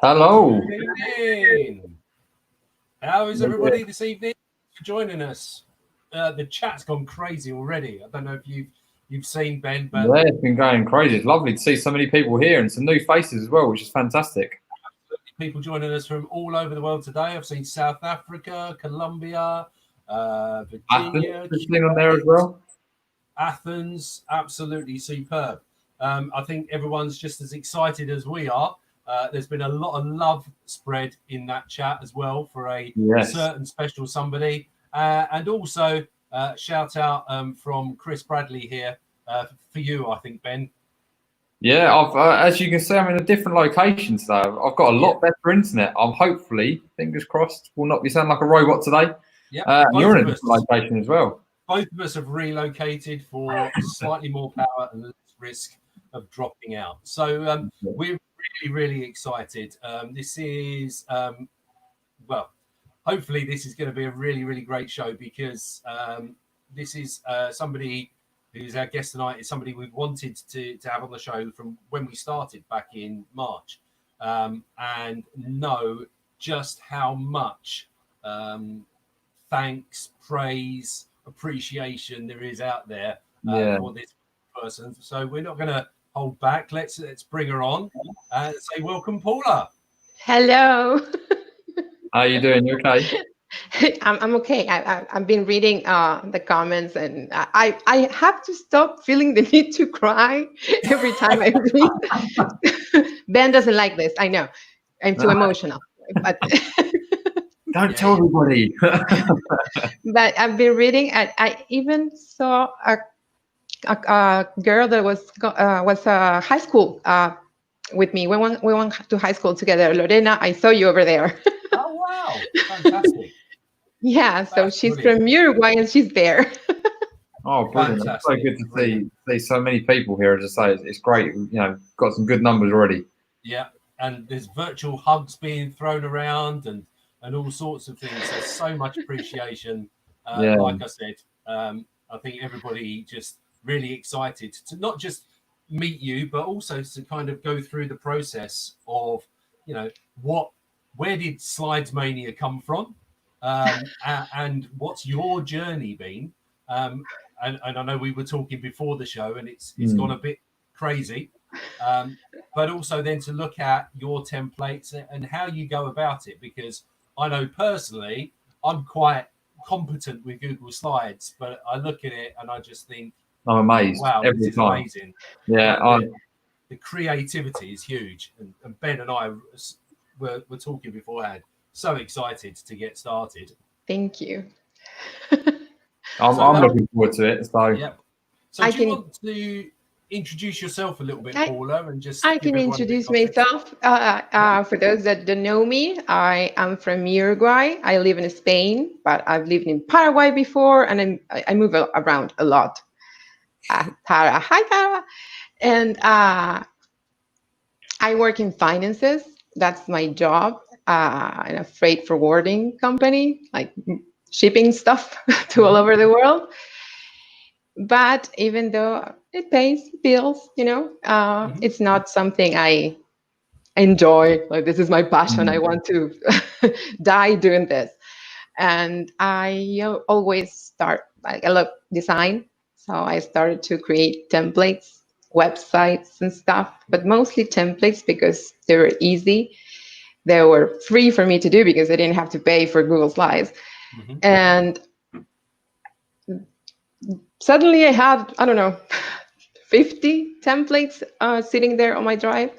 Hello. Good evening. How is everybody this evening? Thanks for joining us. The chat's gone crazy already. I don't know if you've seen, Ben, but yeah, it's been going crazy. It's lovely to see so many people here and some new faces as well, which is fantastic. People joining us from all over the world today. I've seen South Africa, Colombia, Virginia, Athens on there as well. Athens, absolutely superb. I think everyone's just as excited as we are. There's been a lot of love spread in that chat as well for a certain special somebody. And also shout out from Chris Bradley here for you, I think, Ben. Yeah, I've as you can see, I'm in a different location today. I've got a lot better internet. I'm hopefully, fingers crossed, will not be sounding like a robot today. Yeah, you're in a different location as well. Both of us have relocated for slightly more power and less risk of dropping out. So we're really excited. This is well, hopefully this is going to be a really great show because this is somebody who's our guest tonight is somebody we've wanted to have on the show from when we started back in March, and know just how much thanks, praise, appreciation there is out there for this person. So we're not going to hold back. Let's bring her on and say welcome, Paula. Hello. How are you doing? You okay? I'm okay. I've been reading the comments, and I have to stop feeling the need to cry every time I read. Ben doesn't like this. I know. I'm too emotional. But don't tell everybody. But I've been reading. I even saw a girl that was high school with me. We went to high school together. Lorena, I saw you over there. Oh wow, fantastic. Yeah, so That's she's brilliant. from Uruguay and she's there. Oh, brilliant! It's so Fantastic, good to brilliant. see so many people here. As I say, it's great. You know, got some good numbers already. Yeah, and there's virtual hugs being thrown around and all sorts of things. So so much appreciation. Yeah. Like I said, I think everybody just really excited to not just meet you, but also to kind of go through the process of, you know, where did Slides Mania come from, and what's your journey been? And I know we were talking before the show, and it's gone a bit crazy. But also then to look at your templates and how you go about it, because I know personally I'm quite competent with Google Slides, but I look at it and I just think, I'm amazed wow, this every is time. amazing. Yeah, The creativity is huge, and Ben and I were talking beforehand, so excited to get started. Thank you. I'm looking forward to it. So yeah. So I do you can want to introduce yourself a little bit, I, Paula, and just I give can everyone a bit of introduce context? myself. For those that don't know me, I am from Uruguay. I live in Spain, but I've lived in Paraguay before, and I move around a lot. Tara, hi Tara, and I work in finances. That's my job in a freight forwarding company, like shipping stuff to all over the world. But even though it pays bills, it's not something I enjoy. Like, this is my passion. I want to die doing this. And I always start, like, I love design. So I started to create templates, websites and stuff, but mostly templates because they were easy. They were free for me to do because I didn't have to pay for Google Slides. And suddenly I had, I don't know, 50 templates sitting there on my drive.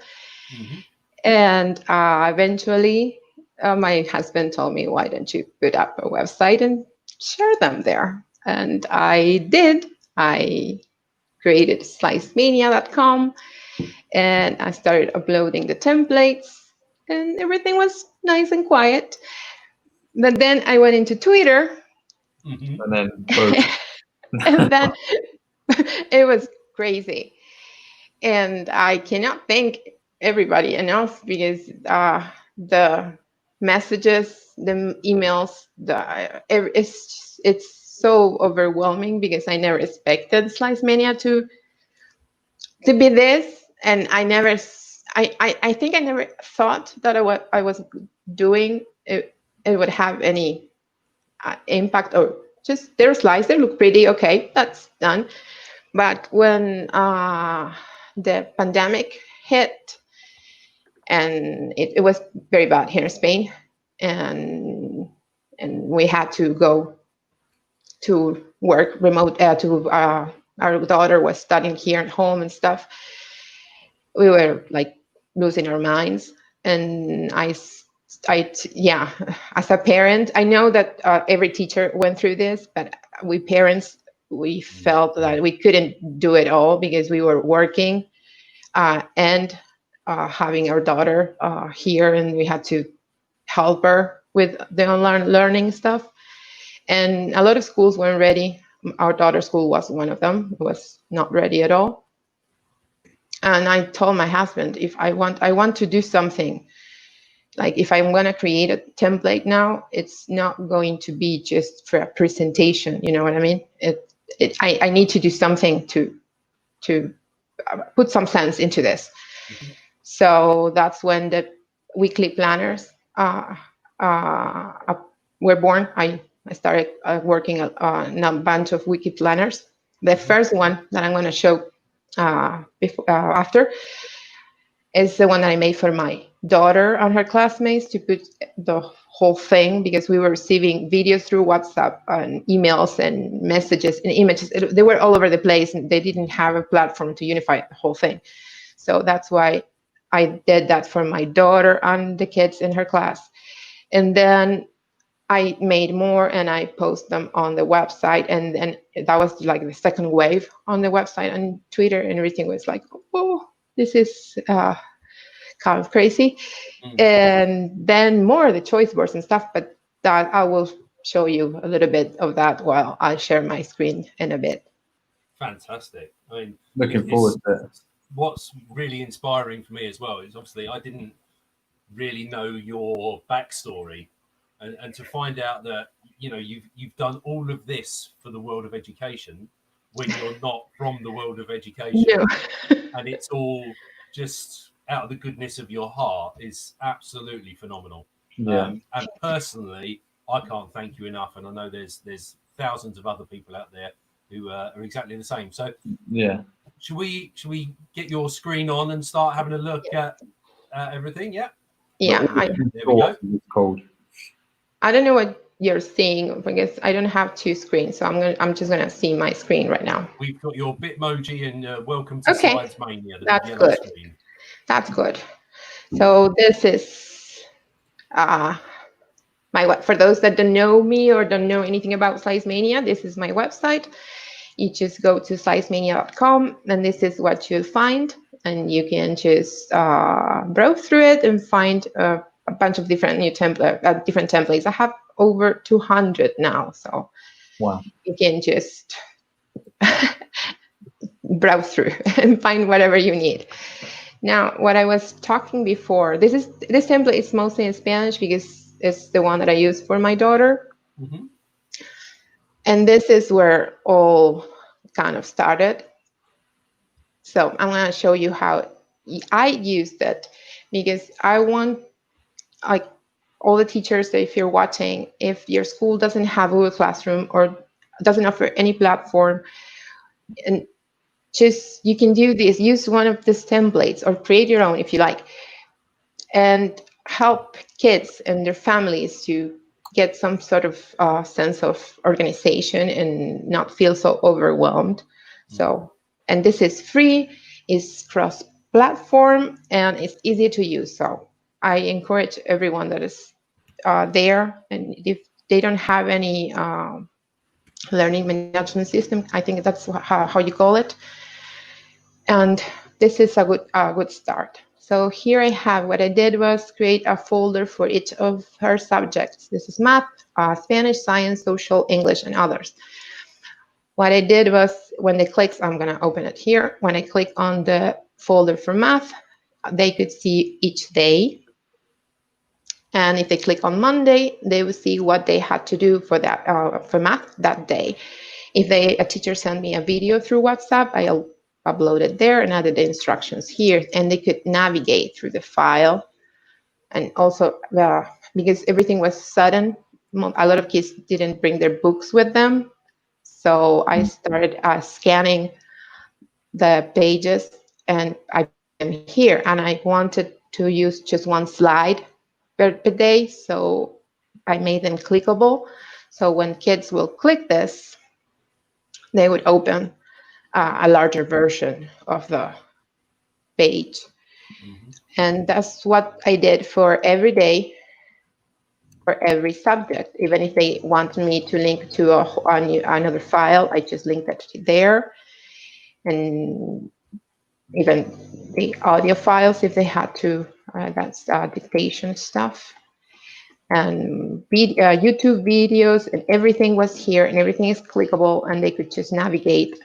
And eventually, my husband told me, why don't you put up a website and share them there? And I did. I created slicemania.com and I started uploading the templates, and everything was nice and quiet. But then I went into Twitter, and then boom. and then it was crazy. And I cannot thank everybody enough because the messages, the emails, it's so overwhelming because I never expected Slice Mania to be this, and I think I never thought that what I was doing it would have any impact, or just their slides. They look pretty. Okay, that's done. But when the pandemic hit, and it was very bad here in Spain, and we had to go to work remote. Our daughter was studying here at home and stuff. We were like losing our minds, and yeah, as a parent, I know that every teacher went through this, but we parents, we felt that we couldn't do it all because we were working and having our daughter here, and we had to help her with the online learning stuff. And a lot of schools weren't ready. Our daughter's school was one of them. It was not ready at all. And I told my husband, if I want to do something, like if I'm going to create a template now, it's not going to be just for a presentation. You know what I mean? I need to do something to put some sense into this. So that's when the weekly planners were born. I started working on a bunch of wiki planners. The first one that I'm going to show after is the one that I made for my daughter and her classmates to put the whole thing, because we were receiving videos through WhatsApp and emails and messages and images. They were all over the place, and they didn't have a platform to unify the whole thing. So that's why I did that for my daughter and the kids in her class. And then I made more and I post them on the website. And then that was like the second wave on the website and Twitter, and everything was like, oh, this is kind of crazy. And then more of the choice boards and stuff, but that I will show you a little bit of that while I share my screen in a bit. Fantastic. I mean, Looking forward to it. What's really inspiring for me as well is obviously I didn't really know your backstory, and to find out that you've done all of this for the world of education when you're not from the world of education, No. and it's all just out of the goodness of your heart is absolutely phenomenal. Yeah. And personally, I can't thank you enough, and I know there's thousands of other people out there who are exactly the same. So yeah, should we get your screen on and start having a look at everything? Yeah. Yeah. There we go. It's called. I don't know what you're seeing because I don't have two screens, so I'm just gonna see my screen right now. We've got your Bitmoji and welcome to Okay. Slides Mania. That's yellow good. screen. That's good. So this is for those that don't know me or don't know anything about Slides Mania, this is my website. You just go to slidesmania.com and this is what you'll find, and you can just browse through it and find a bunch of different different templates. I have over 200 now, so wow, you can just browse through and find whatever you need. Now, what I was talking before, this template is mostly in Spanish because it's the one that I use for my daughter. Mm-hmm. And this is where all kind of started. So I'm going to show you how I used it, because I want, like, all the teachers that if you're watching, if your school doesn't have Google Classroom or doesn't offer any platform, and just you can do this, use one of these templates or create your own if you like, and help kids and their families to get some sort of sense of organization and not feel so overwhelmed. So, and this is free, it's cross-platform, and it's easy to use. So I encourage everyone that is there, and if they don't have any learning management system, I think that's how you call it. And this is a good start. So here I have, what I did was create a folder for each of her subjects. This is math, Spanish, science, social, English, and others. What I did was, when they click, I'm going to open it here. When I click on the folder for math, they could see each day. And if they click on Monday, they will see what they had to do for that for math that day. If a teacher sent me a video through WhatsApp, I'll upload it there and added the instructions here, and they could navigate through the file. And also, because everything was sudden, a lot of kids didn't bring their books with them. So I started scanning the pages, and I put them here. And I wanted to use just one slide per day, so I made them clickable. So when kids will click this, they would open a larger version of the page. Mm-hmm. And that's what I did for every day, for every subject. Even if they want me to link to another file, I just linked it there. And even the audio files, if they had to, that's dictation stuff. And YouTube videos, and everything was here, and everything is clickable, and they could just navigate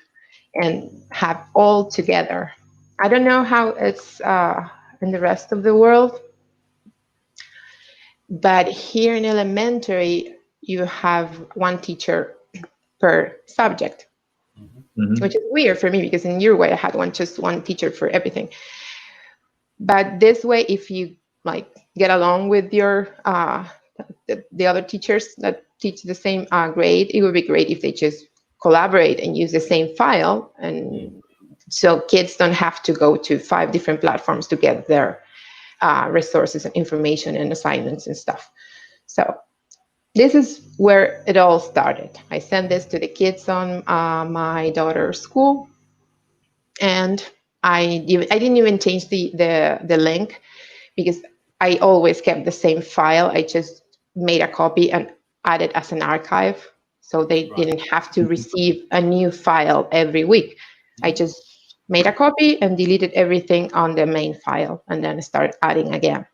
and have all together. I don't know how it's in the rest of the world, but here in elementary, you have one teacher per subject, which is weird for me, because in Uruguay, I had just one teacher for everything. But this way, if you like get along with your the other teachers that teach the same grade, it would be great if they just collaborate and use the same file, and so kids don't have to go to 5 different platforms to get their resources and information and assignments and stuff. So this is where it all started. I sent this to the kids on my daughter's school, and I didn't even change the link, because I always kept the same file. I just made a copy and added as an archive, so they didn't have to receive a new file every week. I just made a copy and deleted everything on the main file, and then start adding again.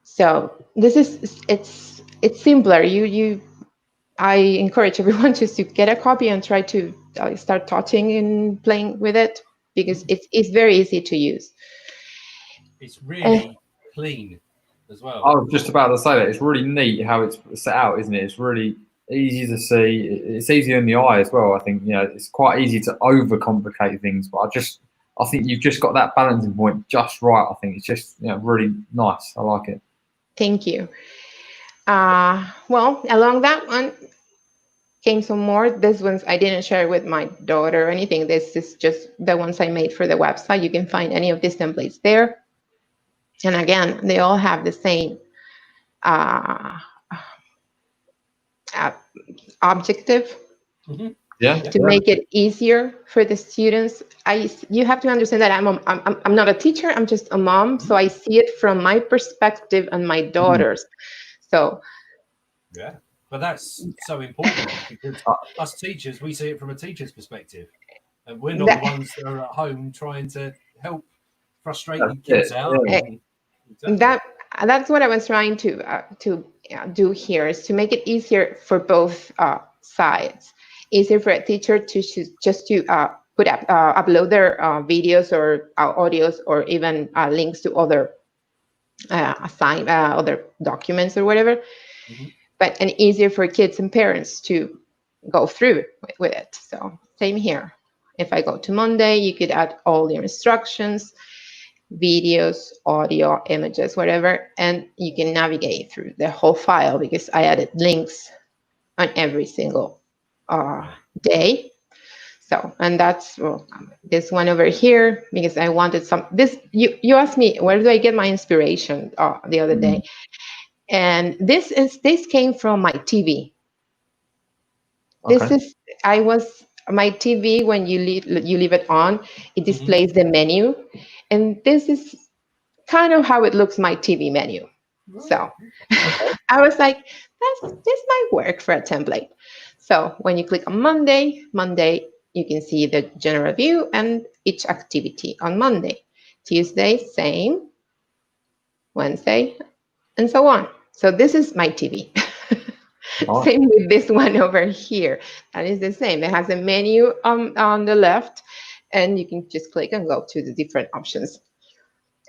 So this is it's simpler. I encourage everyone just to get a copy and try to start touching and playing with it, because it's very easy to use. It's really clean as well. I was just about to say that it's really neat how it's set out, isn't it? It's really easy to see. It's easy in the eye as well. I think it's quite easy to overcomplicate things, but I think you've just got that balancing point just right. I think it's just really nice. I like it. Thank you. Well, along that one came some more. This ones I didn't share with my daughter or anything. This is just the ones I made for the website. You can find any of these templates there. And again, they all have the same objective. Mm-hmm. To make it easier for the students. You have to understand that I'm not a teacher. I'm just a mom, so I see it from my perspective and my daughter's. So yeah, but that's so important, because us teachers, we see it from a teacher's perspective, and we're not the ones that are at home trying to help frustrated kids out. That's what I was trying to do here, is to make it easier for both sides. Easier for a teacher to just to upload their videos or audios, or even links to other other documents or whatever. And easier for kids and parents to go through with it. So same here. If I go to Monday, you could add all your instructions, videos, audio, images, whatever, and you can navigate through the whole file, because I added links on every single day. So, and that's this one over here, because I wanted you asked me, where do I get my inspiration the other day? And this came from my TV. Okay. My TV, when you leave it on, it displays the menu, and this is kind of how it looks, my TV menu. So I was like, this might work for a template. So when you click on Monday, you can see the general view and each activity on Monday. Tuesday, same. Wednesday, and so on. So this is my TV. Same with this one over here. That is the same. It has a menu on the left, and you can just click and go to the different options.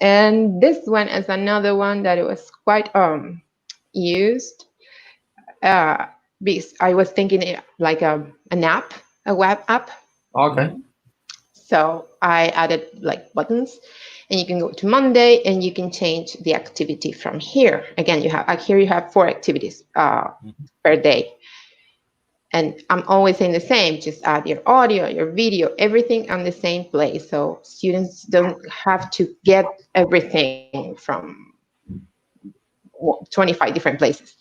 And this one is another one that it was quite used, because I was thinking it like an app, a web app. Okay. So I added like buttons, and you can go to Monday and you can change the activity from here. Again, you have 4 activities per day. And I'm always saying the same, just add your audio, your video, everything on the same place. So students don't have to get everything from 25 different places.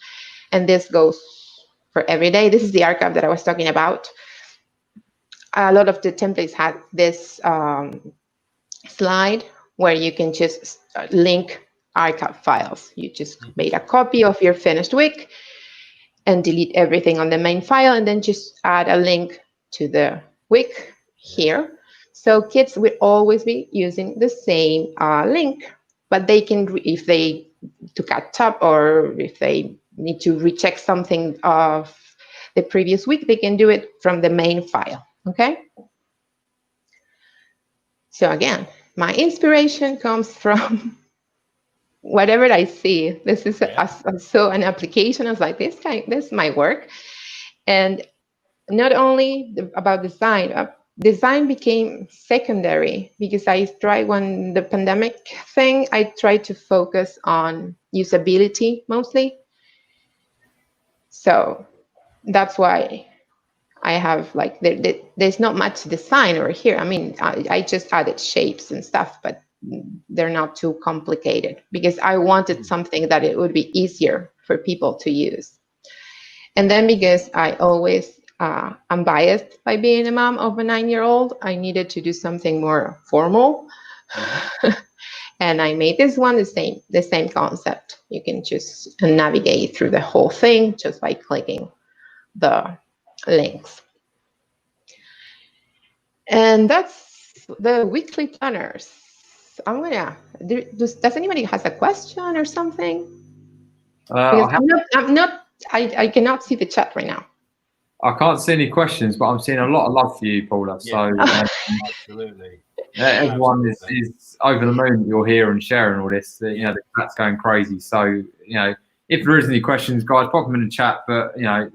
And this goes for every day. This is the archive that I was talking about. A lot of the templates had this slide where you can just link archive files. You just made a copy of your finished week and delete everything on the main file, and then just add a link to the week here. So kids will always be using the same link, but they can, if they to catch up, or if they need to recheck something of the previous week, they can do it from the main file, okay? So again, my inspiration comes from whatever I see. This is so an application. I was like, this might work. And not only about design, design became secondary, because I tried, when the pandemic thing, I tried to focus on usability mostly. So that's why I have like, there's not much design over here. I mean, I just added shapes and stuff, but they're not too complicated, because I wanted something that it would be easier for people to use. And then, because I always, I'm biased by being a mom of a 9-year-old, I needed to do something more formal. And I made this one the same concept. You can just navigate through the whole thing just by clicking the links. And that's the weekly planners. I'm gonna. Does anybody has a question or something? Because I cannot see the chat right now. I can't see any questions, but I'm seeing a lot of love for you, Paula. Yeah, So absolutely. everyone is over the moon that you're here and sharing all this. You know, Yeah. the chat's going crazy. So, you know, if there is any questions, guys, pop them in the chat. But, you know,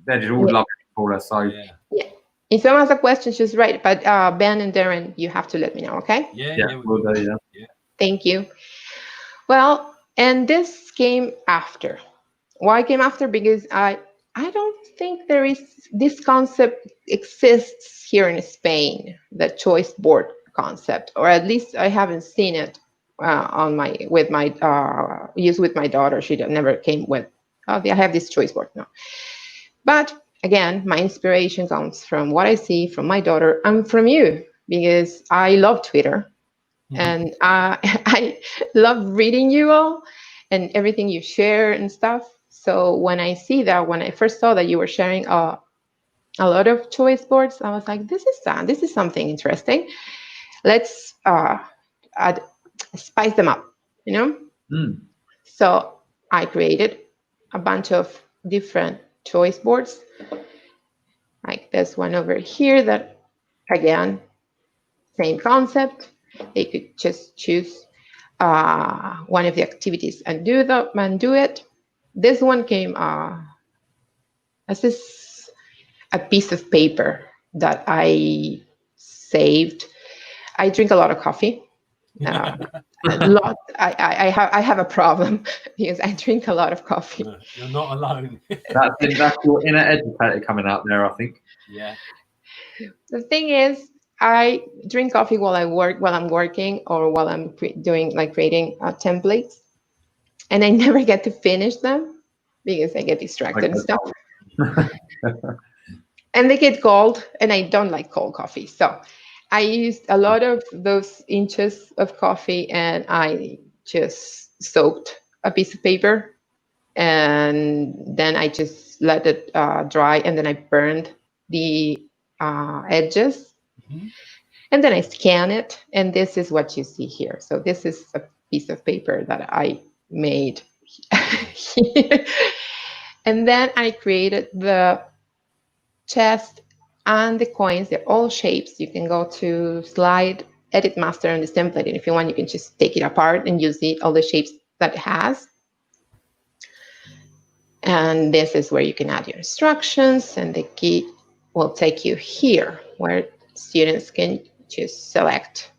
they're just all love Paula. So, yeah. If someone has a question, just write. But Ben and Darren, you have to let me know, okay? Yeah, we'll do, yeah. Thank you. Well, and this came after. Why came after? Because I don't think there is this concept exists here in Spain, the choice board concept, or at least I haven't seen it with my daughter. She never came with. Oh, I have this choice board now. But again, my inspiration comes from what I see from my daughter and from you, because I love Twitter. And I love reading you all and everything you share and stuff. So when I first saw that you were sharing a lot of choice boards, I was like, this is something interesting. Let's spice them up, you know? So I created a bunch of different choice boards, like this one over here that, again, same concept. They could just choose one of the activities and do it. This one came as a piece of paper that I saved. I drink a lot of coffee. A lot. I have a problem because I drink a lot of coffee. You're not alone. That's your inner educator coming out there, I think. Yeah. The thing is, I drink coffee while I'm working, or while I'm creating templates, and I never get to finish them because I get distracted and stuff. And they get cold, and I don't like cold coffee. So I used a lot of those inches of coffee, and I just soaked a piece of paper, and then I just let it dry, and then I burned the edges. And then I scan it, and this is what you see here. So this is a piece of paper that I made here. And then I created the chest and the coins. They're all shapes. You can go to slide, edit master on this template. And if you want, you can just take it apart and you see all the shapes that it has. And this is where you can add your instructions, and the key will take you here where students can just select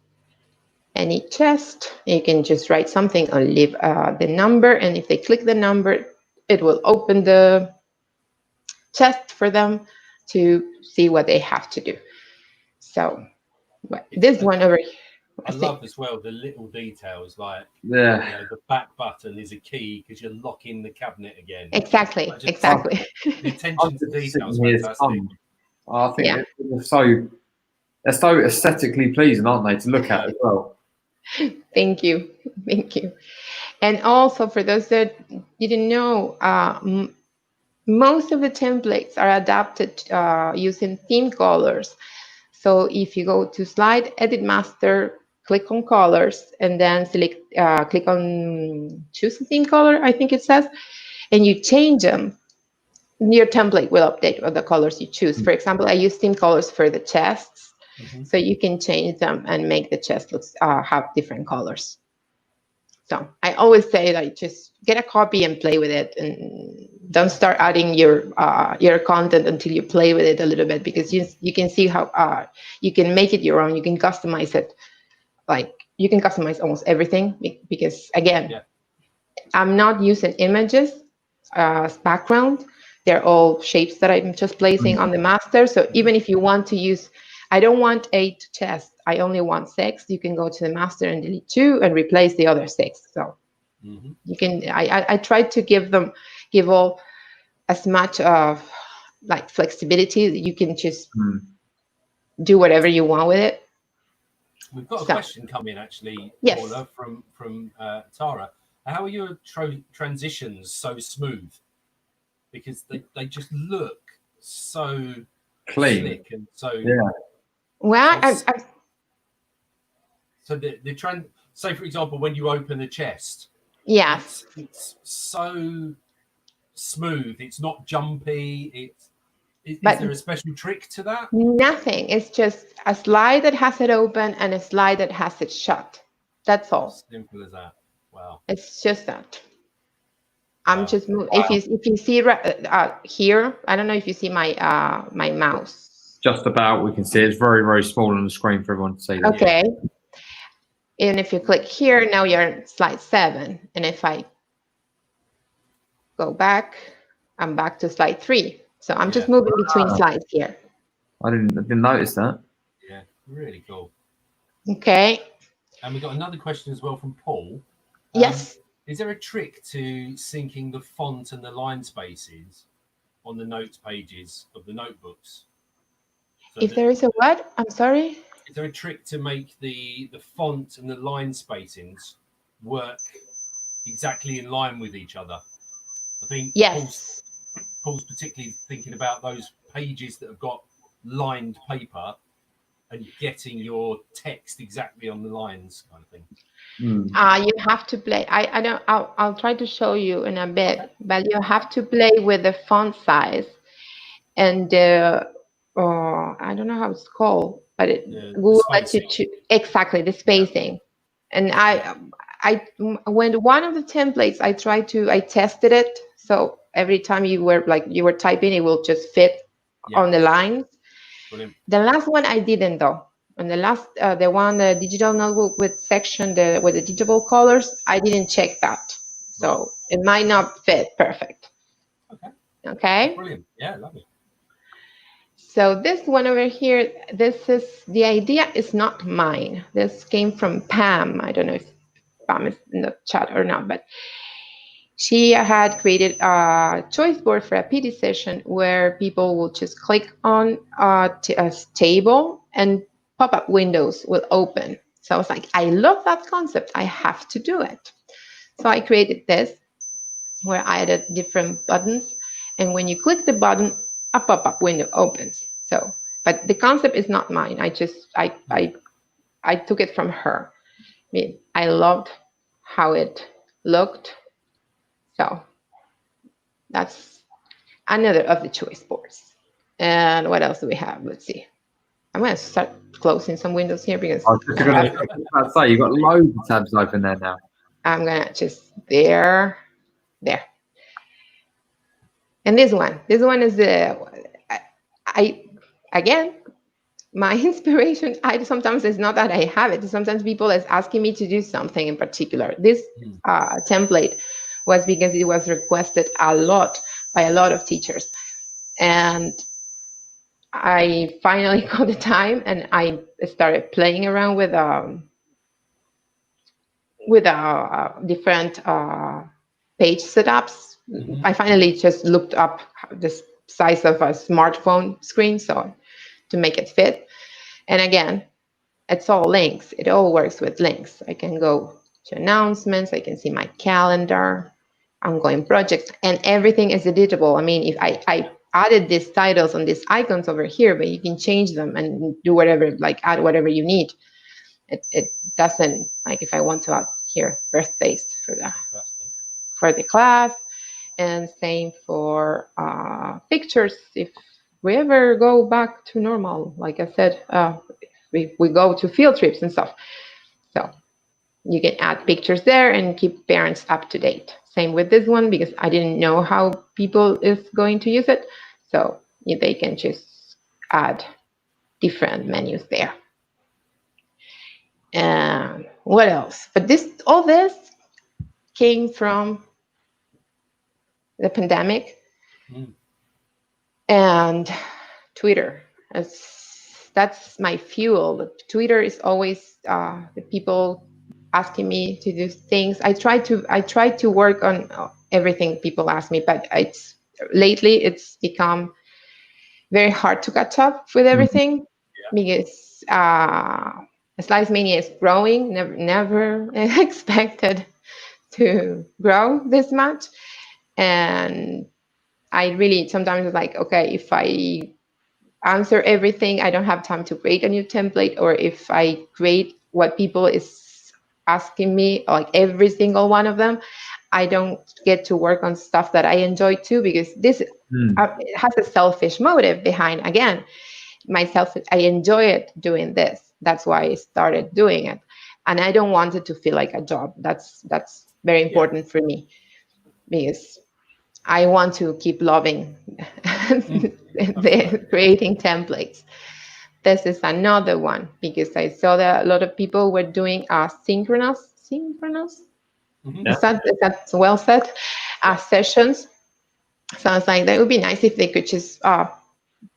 any chest. You can just write something or leave the number, and if they click the number, it will open the chest for them to see what they have to do. So this one over here, I love as well the little details, like the back button is a key because you're locking the cabinet again. Exactly. The attention to detail is fantastic. I think they're so aesthetically pleasing, aren't they, to look at as well? Thank you. And also, for those that didn't know, most of the templates are adapted using theme colors. So if you go to slide, edit master, click on colors, and then select, click on choose a theme color, I think it says, and you change them, your template will update with the colors you choose. For example, I use theme colors for the chests, so you can change them and make the chest have different colors. So I always say, like, just get a copy and play with it, and don't start adding your content until you play with it a little bit, because you can see how you can make it your own. You can customize it, like you can customize almost everything, because again, I'm not using images as background. They're all shapes that I'm just placing on the master. So even if you want to use, I don't want 8 chests, I only want 6, you can go to the master and delete 2 and replace the other 6. So you can, I tried to give all as much of like flexibility that you can just do whatever you want with it. We've got a question coming, actually, Paula, from Tara. How are your transitions so smooth? Because they just look so clean, slick and so Well, So the trend, say for example, when you open the chest, yes. it's so smooth. It's not jumpy. Is But there a special trick to that? nothing. It's just a slide that has it open and a slide that has it shut. That's all. Simple as that. Wow. It's just that. Wow. I'm just moving. If you see here, I don't know if you see my my mouse. Just about, we can see it's very, very small on the screen for everyone to see. That. Okay. And if you click here, now you're on slide 7. And if I go back, I'm back to slide 3. So I'm just moving between slides here. I didn't notice that. Yeah, really cool. Okay. And we got another question as well from Paul. Yes. Is there a trick to syncing the font and the line spaces on the notes pages of the notebooks? So if there is a what? I'm sorry? Is there a trick to make the font and the line spacings work exactly in line with each other? I think yes. Paul's particularly thinking about those pages that have got lined paper and getting your text exactly on the lines, kind of thing. You have to play. I don't. I'll try to show you in a bit, but you have to play with the font size and I don't know how it's called, but Google lets you exactly the spacing. And when one of the templates I tested it, so every time you were typing, it will just fit on the lines. Brilliant. The last one I didn't though. And the last, the digital notebook with section with the digital colors, I didn't check that, so it might not fit perfect. Okay. Brilliant. Yeah, lovely. So this one over here, the idea is not mine. This came from Pam. I don't know if Pam is in the chat or not, but she had created a choice board for a PD session where people will just click on a table and pop-up windows will open. So I was like, I love that concept. I have to do it. So I created this where I added different buttons. And when you click the button, a pop-up window opens. So, but the concept is not mine. I took it from her. I loved how it looked. So that's another of the choice boards. And what else do we have? Let's see. I'm going to start closing some windows here because I was just going to say, you've got loads of tabs open there now. I'm going to just there. And this one is again, my inspiration, sometimes it's not that I have it. Sometimes people is asking me to do something in particular. This template was because it was requested a lot by a lot of teachers. And I finally got the time and I started playing around with different page setups. I finally just looked up the size of a smartphone screen to make it fit. And again, it's all links. It all works with links. I can go to announcements. I can see my calendar, ongoing projects, and everything is editable. I mean, if I added these titles and these icons over here, but you can change them and do whatever, add whatever you need. It doesn't, if I want to add here birthdays for the class, and same for pictures. If we ever go back to normal, like I said, we go to field trips and stuff. So you can add pictures there and keep parents up to date. Same with this one, because I didn't know how people is going to use it. So they can just add different menus there. And what else? But all this came from the pandemic and Twitter. That's my fuel. Twitter is always the people asking me to do things. I try to work on everything people ask me, but lately it's become very hard to catch up with everything because Slice Mania is growing. Never expected to grow this much, and I really sometimes like, okay, if I answer everything, I don't have time to create a new template, or if I create what people is asking me, like every single one of them, I don't get to work on stuff that I enjoy too, because this it has a selfish motive behind. Again, myself, I enjoy it doing this. That's why I started doing it, and I don't want it to feel like a job. That's very important for me, because I want to keep loving the creating templates. This is another one, because I saw that a lot of people were doing synchronous. Is that well said? Sessions. So I was like, that would be nice if they could just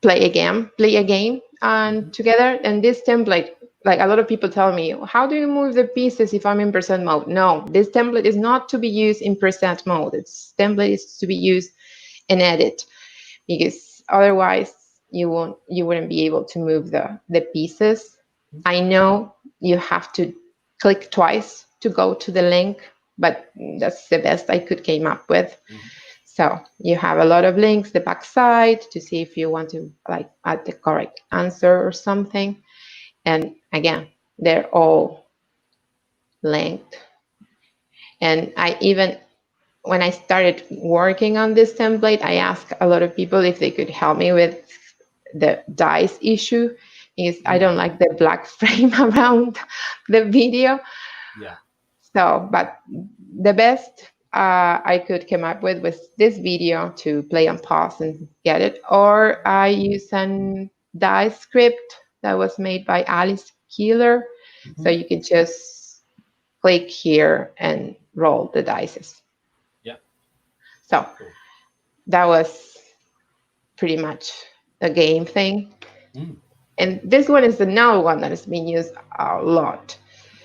play a game together. And this template, like a lot of people tell me, how do you move the pieces if I'm in present mode? No, this template is not to be used in present mode. This template is to be used in edit, because otherwise you wouldn't be able to move the pieces. I know you have to click twice to go to the link, but that's the best I could came up with. So you have a lot of links, the back side, to see if you want to like add the correct answer or something. And again, they're all linked. And I even, when I started working on this template, I asked a lot of people if they could help me with the dice issue, because I don't like the black frame around the video. Yeah. So, but the best I could come up with was this video to play and pause and get it. Or I use an dice script that was made by Alice Keeler. So you can just click here and roll the dice. Yeah. So that was pretty much a game thing. And this one is another one that has been used a lot.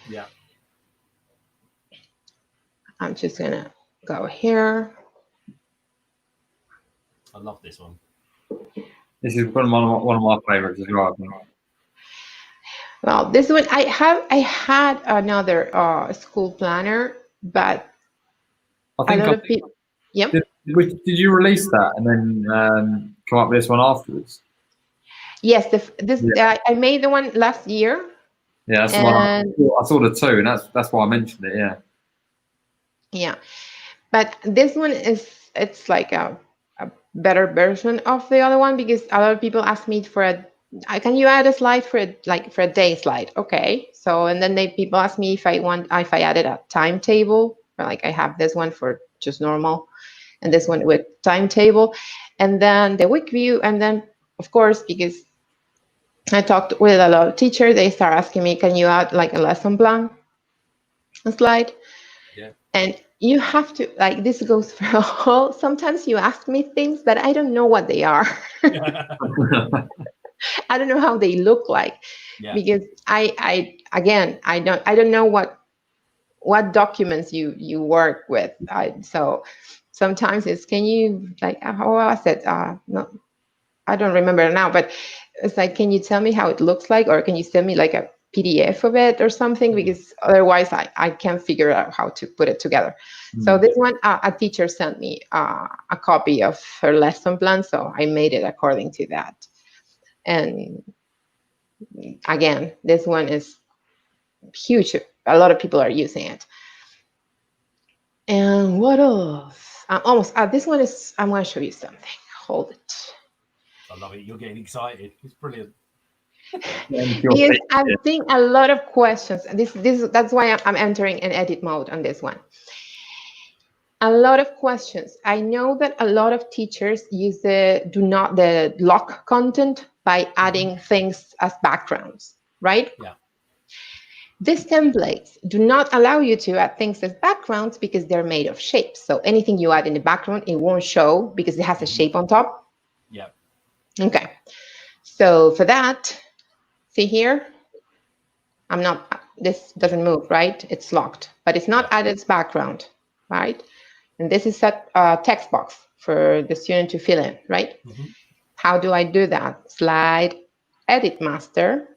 Yeah. I'm just gonna go here. I love this one. This is one of my favorites as well. Well, this one I had another school planner, but I think a lot of people. Yeah. Did you release that and then come up with this one afterwards? Yes, I made the one last year. Yeah, that's the one I saw the two, and that's why I mentioned it. Yeah. Yeah, but this one it's like a better version of the other one, because a lot of people ask me for can you add a slide for a day slide? Okay, so and then people ask me if I added a timetable, like I have this one for just normal, and this one with timetable, and then the week view, and then of course, because I talked with a lot of teachers, they start asking me, can you add like a lesson plan slide? Yeah. And you have to, like, this goes for all. Sometimes you ask me things that I don't know what they are. I don't know how they look like, because I don't know what documents you work with. So sometimes it's, can you, like, how was it? No, I don't remember now, but it's like, can you tell me how it looks like, or can you send me like a PDF of it or something, because otherwise I can't figure out how to put it together. So this one, a teacher sent me a copy of her lesson plan, so I made it according to that. And again, this one is huge. A lot of people are using it. And what else? This one is, I'm going to show you something. Hold it. I love it. You're getting excited. It's brilliant. Because I'm seeing a lot of questions. That's why I'm entering an edit mode on this one. A lot of questions. I know that a lot of teachers use the lock content by adding things as backgrounds, right? Yeah. These templates do not allow you to add things as backgrounds, because they're made of shapes. So anything you add in the background, it won't show because it has a shape on top. Yeah. Okay. So for that, see here, this doesn't move, right? It's locked, but it's not added as background, right? And this is a text box for the student to fill in, right? How do I do that? Slide, edit master.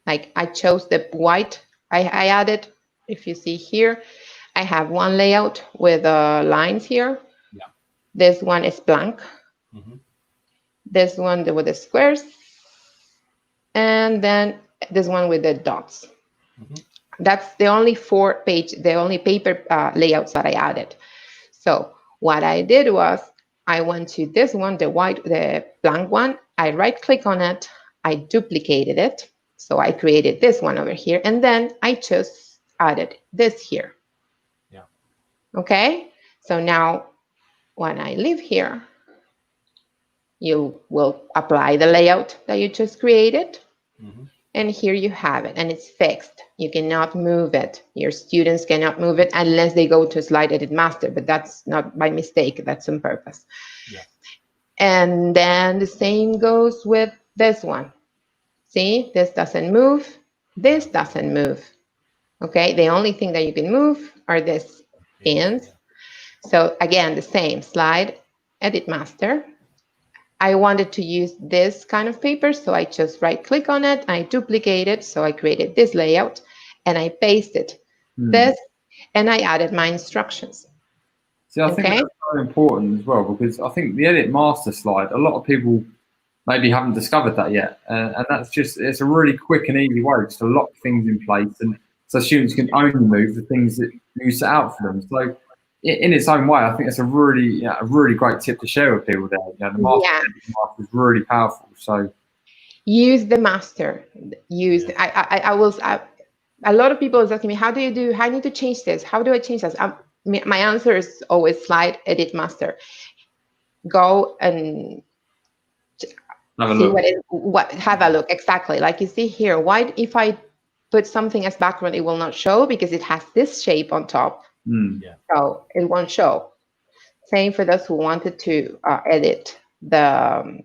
Like I chose the white, I added, if you see here, I have one layout with lines here. Yeah. This one is blank. this one with the squares, and then this one with the dots. That's the only the only paper layouts that I added. So what I did was I went to this one, the blank one. I right click on it. I duplicated it. So I created this one over here. And then I just added this here. Yeah. Okay. So now when I leave here, you will apply the layout that you just created. And here you have it, and it's fixed. You cannot move it. Your students cannot move it unless they go to Slide Edit Master, but that's not by mistake, that's on purpose. Yeah. And then the same goes with this one. See, this doesn't move, this doesn't move. Okay, the only thing that you can move are these ends. So again, the same, Slide Edit Master. I wanted to use this kind of paper, so I just right click on it, I duplicate it, so I created this layout, and I pasted this, and I added my instructions. See, I think that's very important as well, because I think the Edit Master slide, a lot of people maybe haven't discovered that yet, and that's just, it's a really quick and easy way just to lock things in place, and so students can only move the things that you set out for them. So in its own way, I think it's a really great tip to share with people there. The master is really powerful. So use the master. I will. A lot of people is asking me, how I need to change this? How do I change this? My answer is always Slide Edit Master. Go and have a see look. Have a look. Exactly. Like you see here, why if I put something as background, it will not show because it has this shape on top. So it won't show. Same for those who wanted to edit the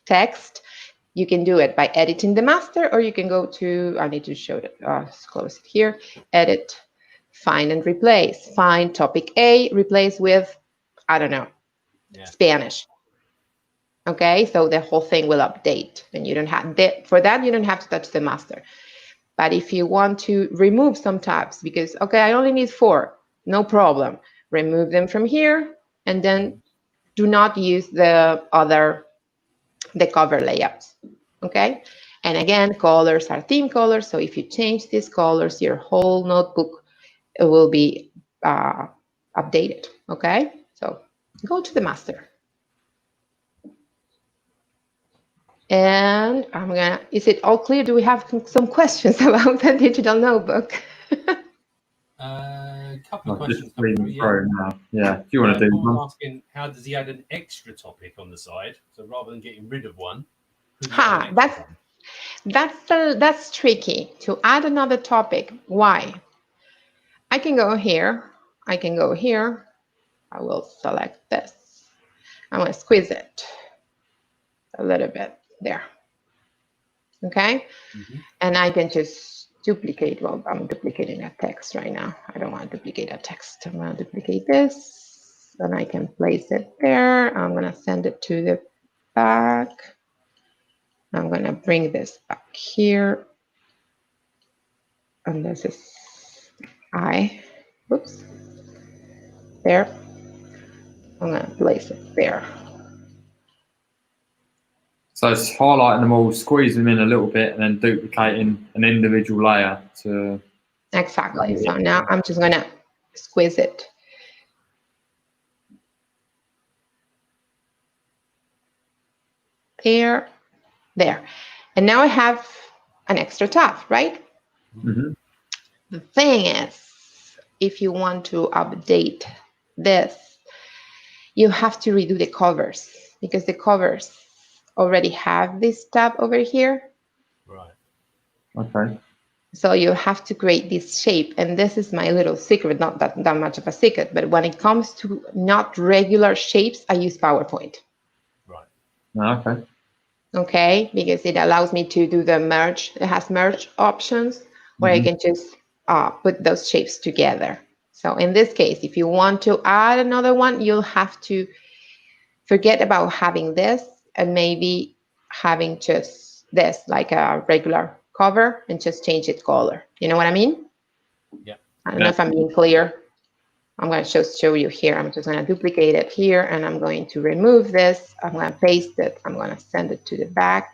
text. You can do it by editing the master, or you can go to, I need to show it, close it here, edit, find and replace. Find topic A, replace with, I don't know, Spanish. Okay, so the whole thing will update, and you don't have for that, you don't have to touch the master. But if you want to remove some tabs, because, okay, I only need 4, no problem. Remove them from here, and then do not use the cover layouts, okay? And again, colors are theme colors, so if you change these colors, your whole notebook will be updated, okay? So go to the master. And is it all clear? Do we have some questions about the digital notebook? A couple of questions. Do you want to do one? Asking, how does he add an extra topic on the side? So rather than getting rid of one, that's tricky to add another topic. Why? I can go here. I will select this. I'm going to squeeze it a little bit there. Okay. And I can just duplicate. Well, I'm duplicating a text right now. I don't want to duplicate a text. I'm going to duplicate this, and I can place it there. I'm going to send it to the back. I'm going to bring this back here. And this is oops, there. I'm going to place it there. So it's highlighting them all, squeezing them in a little bit, and then duplicating an individual layer to... Exactly. So now I'm just going to squeeze it. There. And now I have an extra tab, right? The thing is, if you want to update this, you have to redo the covers, because the covers already have this tab over here. Right. Okay. So you have to create this shape, and this is my little secret, not that much of a secret, but when it comes to not regular shapes, I use PowerPoint. Right. Okay. Okay, because it allows me to do the merge. It has merge options where I can just put those shapes together. So in this case, if you want to add another one, you'll have to forget about having this and maybe having just this, like a regular cover, and just change its color. You know what I mean? Yeah. I don't know if I'm being clear. I'm going to just show you here. I'm just going to duplicate it here, and I'm going to remove this. I'm going to paste it. I'm going to send it to the back.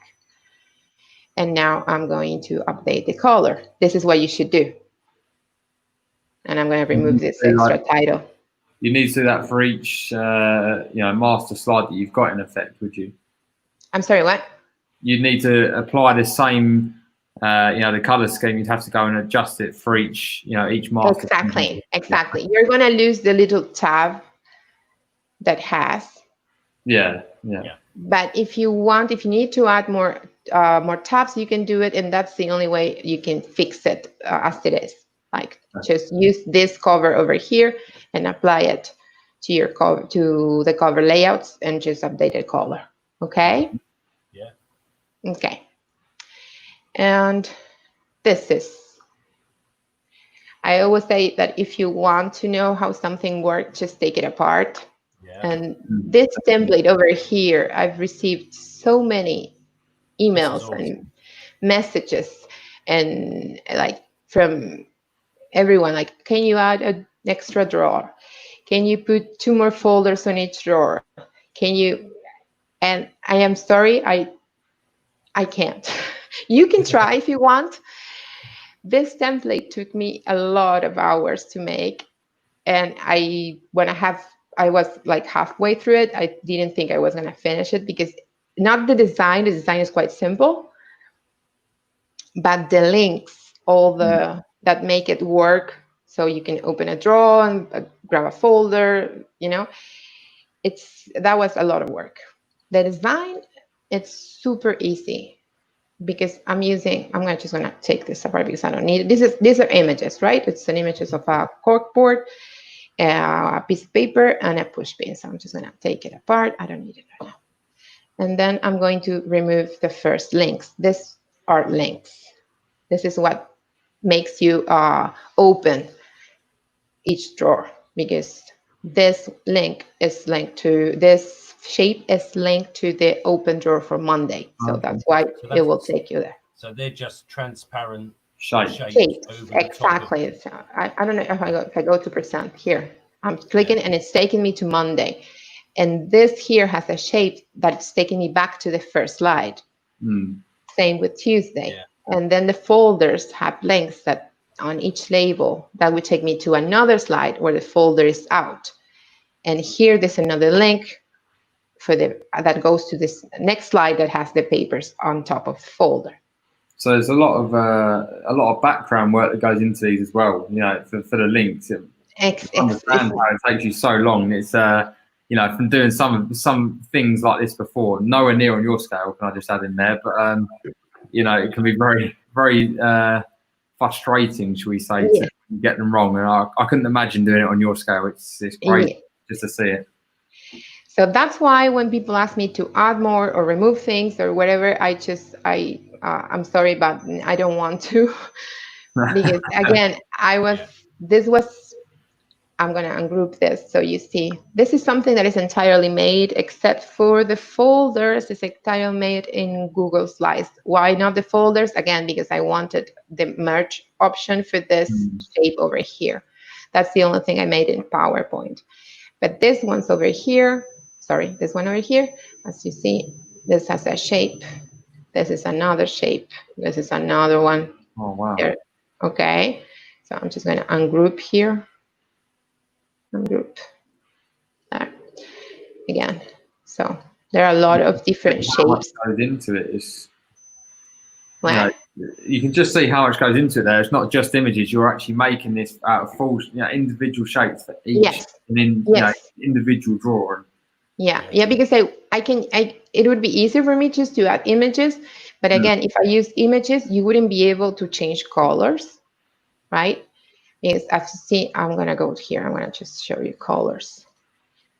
And now I'm going to update the color. This is what you should do. And I'm going to remove this extra title. You need to do that for each, master slide that you've got in effect, would you? I'm sorry, what? You'd need to apply the same, the color scheme. You'd have to go and adjust it for each master. Exactly. You're going to lose the little tab that has. Yeah. But if you need to add more tabs, you can do it, and that's the only way you can fix it as it is. Like, just use this cover over here and apply it to your cover, to the cover layouts, and just update the color. Okay? Yeah. Okay. And this is, I always say that if you want to know how something works, just take it apart. Yeah. And this template over here, I've received so many emails awesome. And messages, and like from everyone, like, can you add an extra drawer? Can you put 2 more folders on each drawer? Can you? And I am sorry, I can't. You can try if you want. This template took me a lot of hours to make, and I was like halfway through it. I didn't think I was going to finish it, because not the design is quite simple, but the links, that make it work. So you can open a drawer and grab a folder, that was a lot of work. The design, it's super easy, because I'm just going to take this apart because I don't need it. These are images, right? It's an images of a corkboard, a piece of paper, and a push pin. So I'm just going to take it apart. I don't need it right now. And then I'm going to remove the first links. These are links. This is what makes you open each drawer, because this link is linked to, this shape is linked to the open drawer for Monday. So that's why it will take you there. So they're just transparent shapes. Exactly. So I don't know if I go to present here. I'm clicking and it's taking me to Monday. And this here has a shape that's taking me back to the first slide. Same with Tuesday. Yeah. And then the folders have links that on each label that would take me to another slide where the folder is out. And here there's another link that goes to this next slide that has the papers on top of the folder. So there's a lot of background work that goes into these as well. For the links. Understand how it takes you so long. It's from doing some things like this before, nowhere near on your scale. Can I just add in there? But it can be very, very frustrating, shall we say, to get them wrong. And I couldn't imagine doing it on your scale. It's great just to see it. So that's why when people ask me to add more or remove things or whatever, I'm sorry, but I don't want to. Because again, I'm going to ungroup this. So you see, this is something that is entirely made, except for the folders. It's entirely made in Google Slides. Why not the folders? Again, because I wanted the merge option for this shape over here. That's the only thing I made in PowerPoint. But this one's over here. Sorry, this one over here. As you see, this has a shape. This is another shape. This is another one. Oh, wow. Here. Okay. So I'm just going to ungroup here. Ungroup. There. Again. So there are a lot of different shapes. How much goes into it is. You can just see how much goes into it there. It's not just images. You're actually making this out of full, individual shapes for each individual drawing. Yeah, because it would be easier for me just to add images, but again, if I use images, you wouldn't be able to change colors, right? Because as you see, I'm gonna go here. I'm gonna just show you colors.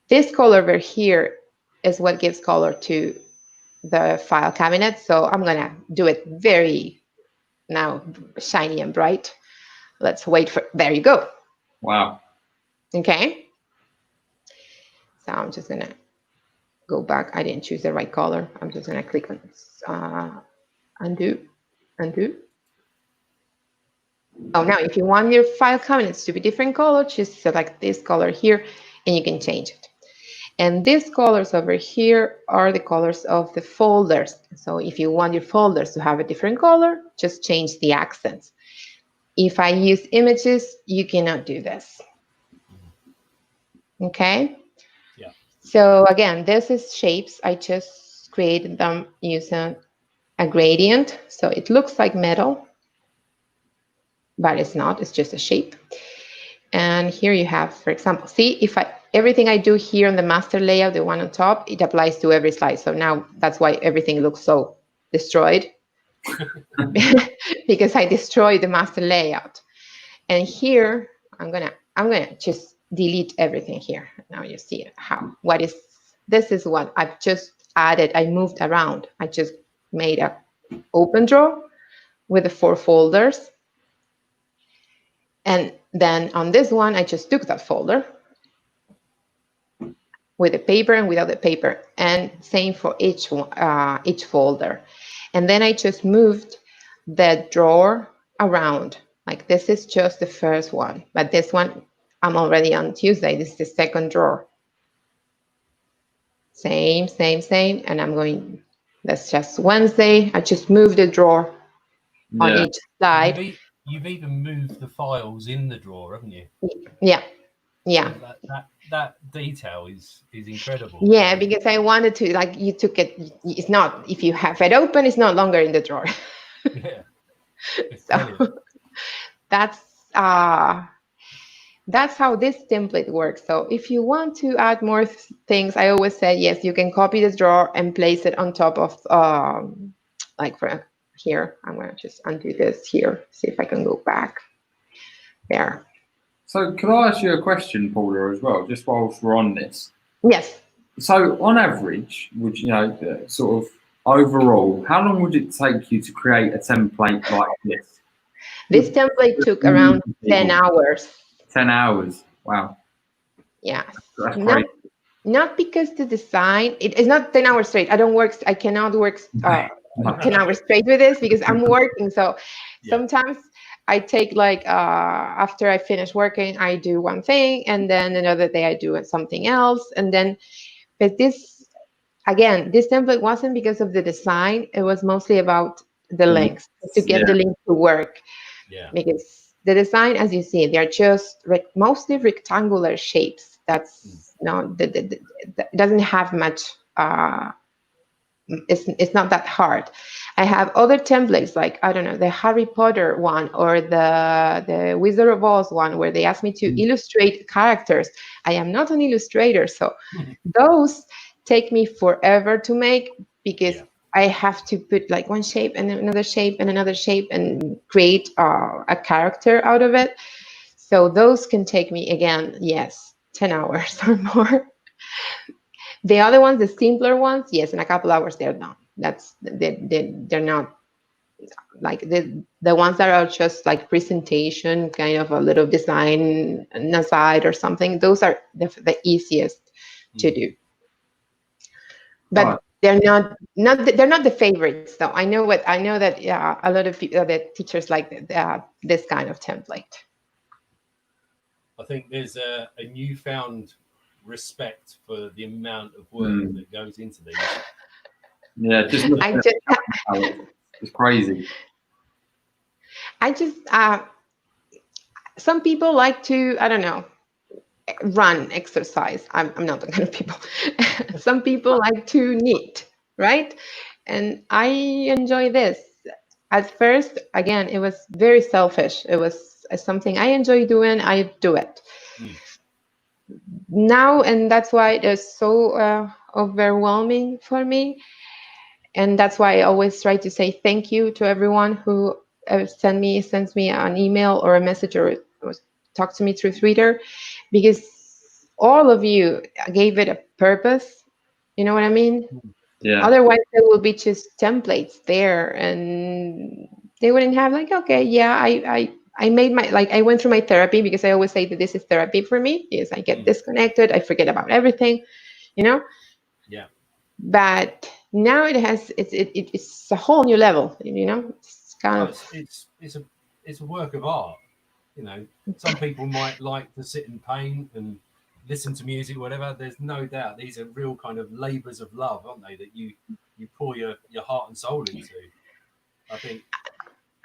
This color over here is what gives color to the file cabinet. So I'm gonna do it very now shiny and bright. Let's wait for. There you go. Wow. Okay. So I'm just gonna go back. I didn't choose the right color. I'm just going to click on undo. Oh, now if you want your file cabinets to be different color, just select this color here and you can change it. And these colors over here are the colors of the folders. So if you want your folders to have a different color, just change the accents. If I use images, you cannot do this. Okay? Yeah. So again, this is shapes. I just created them using a gradient. So it looks like metal, but it's not, it's just a shape. And here you have, for example, see, if everything I do here on the master layout, the one on top, it applies to every slide. So now that's why everything looks so destroyed because I destroyed the master layout. And here, I'm gonna just delete everything here. Now you see this is what I've just added. I moved around. I just made a open drawer with the 4 folders. And then on this one, I just took that folder with the paper and without the paper, and same for each folder. And then I just moved the drawer around. Like this is just the first one, but this one, I'm already on Tuesday. This is the second drawer. Same, and that's just Wednesday. I just moved the drawer on each side. You've even moved the files in the drawer, haven't you? Yeah. That detail is incredible. Yeah, because I wanted to, like, you took it. It's not, if you have it open, it's no longer in the drawer. Yeah. So that's how this template works. So if you want to add more things, I always say, yes, you can copy this drawer and place it on top of, like for here, I'm going to just undo this here, see if I can go back there. So could I ask you a question, Paula, as well, just whilst we're on this? Yes. So on average, would you know, sort of overall, how long would it take you to create a template like this? This template took around 10 hours. 10 hours. Wow. Yeah. That's great. Not because the design, it's not 10 hours straight. I cannot work 10 hours straight with this because I'm working. So sometimes I take like, after I finish working, I do one thing, and then another day I do something else. And then, but this template wasn't because of the design. It was mostly about the links, to get the link to work. Yeah. Because the design, as you see, they're just mostly rectangular shapes. That's that doesn't have much. It's not that hard. I have other templates, like, I don't know, the Harry Potter one or the Wizard of Oz one, where they ask me to illustrate characters. I am not an illustrator, so those take me forever to make, because I have to put like one shape and another shape and another shape and create a character out of it. So those can take me, again, 10 hours or more. The other ones, the simpler ones, yes, in a couple hours they're done. They're not like the ones that are just like presentation, kind of a little design on the side or something. Those are the easiest to do. But they're not the favorites, though. I know that a lot of people, the teachers like this kind of template. I think there's a newfound respect for the amount of work that goes into these. Yeah, it's crazy. Some people like to, I don't know, run, exercise. I'm not the kind of people. Some people like to knit, right? And I enjoy this. At first, again, it was very selfish. It was something I enjoy doing. I do it now, and that's why it is so overwhelming for me. And that's why I always try to say thank you to everyone who sends me an email or a message or talk to me through Twitter, because all of you gave it a purpose. You know what I mean? Yeah. Otherwise, there will be just templates there, and they wouldn't have like, okay, yeah, I made I went through my therapy, because I always say that this is therapy for me. Is I get disconnected, I forget about everything, you know. Yeah. But now it's a whole new level, you know. It's kind of it's a work of art. You know, some people might like to sit and paint and listen to music, whatever. There's no doubt these are real kind of labors of love, aren't they? That you pour your heart and soul into. I think